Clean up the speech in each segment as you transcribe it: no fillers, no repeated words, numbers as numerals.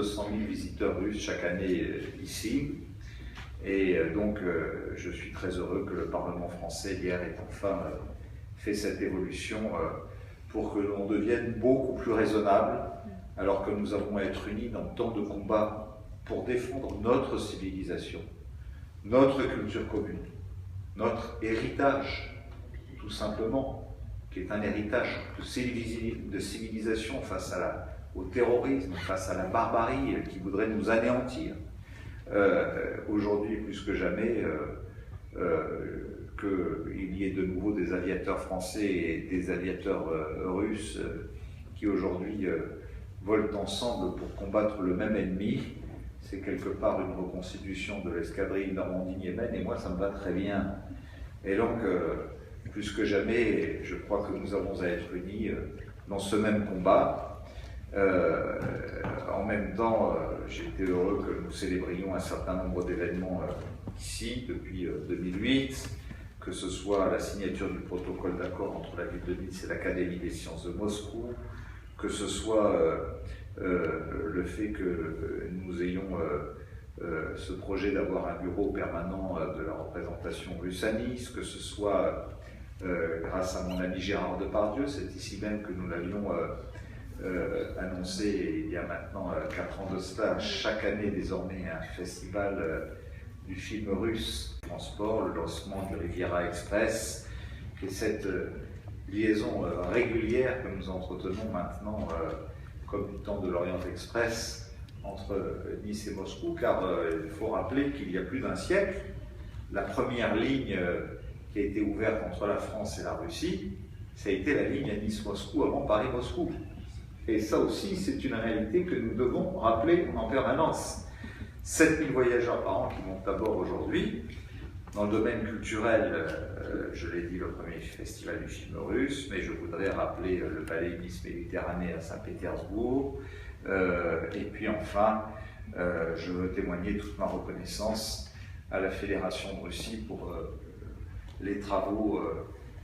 200 000 visiteurs russes chaque année ici. Et donc, je suis très heureux que le Parlement français, hier, ait enfin fait cette évolution pour que l'on devienne beaucoup plus raisonnable, alors que nous avons à être unis dans tant de combats pour défendre notre civilisation, notre culture commune, notre héritage, tout simplement, qui est un héritage de civilisation face au terrorisme, face à la barbarie qui voudrait nous anéantir. Aujourd'hui, plus que jamais, qu'il y ait de nouveau des aviateurs français et des aviateurs russes qui aujourd'hui volent ensemble pour combattre le même ennemi, c'est quelque part une reconstitution de l'escadrille Normandie-Niemen, et moi ça me va très bien. Et donc, plus que jamais, je crois que nous avons à être unis dans ce même combat. En même temps, j'ai été heureux que nous célébrions un certain nombre d'événements ici depuis 2008, que ce soit la signature du protocole d'accord entre la ville de Nice et l'Académie des sciences de Moscou, que ce soit le fait que nous ayons ce projet d'avoir un bureau permanent de la représentation russe à Nice, que ce soit grâce à mon ami Gérard Depardieu, c'est ici même que nous l'avions annoncé il y a maintenant 4 ans de cela, chaque année désormais un festival du film russe, transport, le lancement du Riviera Express, et cette liaison régulière que nous entretenons maintenant comme du temps de l'Orient Express entre Nice et Moscou, car il faut rappeler qu'il y a plus d'un siècle, la première ligne qui a été ouverte entre la France et la Russie, ça a été la ligne à Nice-Moscou avant Paris-Moscou. Et ça aussi, c'est une réalité que nous devons rappeler en permanence. 7000 voyageurs par an qui montent à bord aujourd'hui. Dans le domaine culturel, je l'ai dit, le premier festival du film russe, mais je voudrais rappeler le Ballet Nice Méditerranée à Saint-Pétersbourg. Et puis enfin, je veux témoigner toute ma reconnaissance à la Fédération de Russie pour les travaux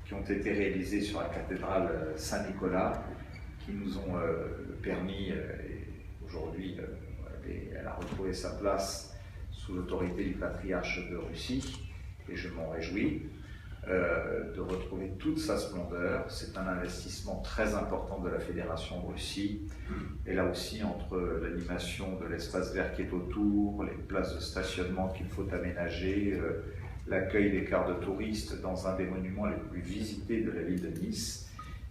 qui ont été réalisés sur la cathédrale Saint-Nicolas, qui nous ont permis, aujourd'hui, elle a retrouvé sa place sous l'autorité du patriarche de Russie, et je m'en réjouis, de retrouver toute sa splendeur. C'est un investissement très important de la Fédération de Russie, et là aussi, entre l'animation de l'espace vert qui est autour, les places de stationnement qu'il faut aménager, l'accueil des cars de touristes dans un des monuments les plus visités de la ville de Nice,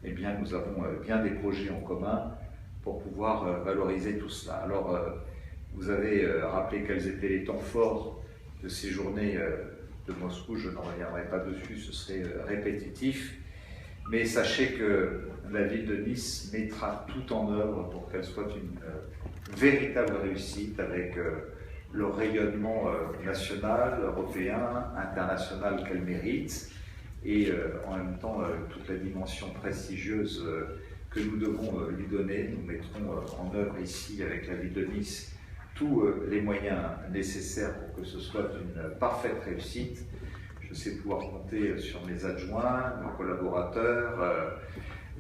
eh bien, nous avons bien des projets en commun pour pouvoir valoriser tout cela. Alors, vous avez rappelé quels étaient les temps forts de ces journées de Moscou. Je n'en reviendrai pas dessus, ce serait répétitif. Mais sachez que la ville de Nice mettra tout en œuvre pour qu'elle soit une véritable réussite avec le rayonnement national, européen, international qu'elle mérite. Et en même temps, toute la dimension prestigieuse que nous devons lui donner. Nous mettrons en œuvre ici, avec la ville de Nice, tous les moyens nécessaires pour que ce soit une parfaite réussite. Je sais pouvoir compter sur mes adjoints, nos collaborateurs,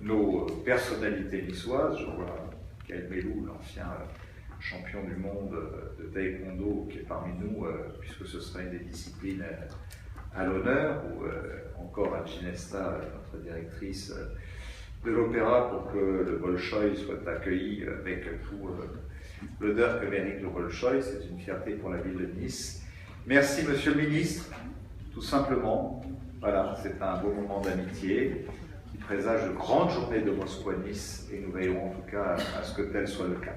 nos personnalités niçoises. Je vois Gaël Melou, l'ancien champion du monde de taekwondo, qui est parmi nous, puisque ce sera une des disciplines à l'honneur, ou encore à Ginesta, notre directrice de l'opéra, pour que le Bolchoï soit accueilli avec tout l'honneur que mérite le Bolchoï. C'est une fierté pour la ville de Nice. Merci Monsieur le Ministre, tout simplement. Voilà, c'est un beau moment d'amitié qui présage de grandes journées de Moscou à Nice, et nous veillerons en tout cas à ce que tel soit le cas.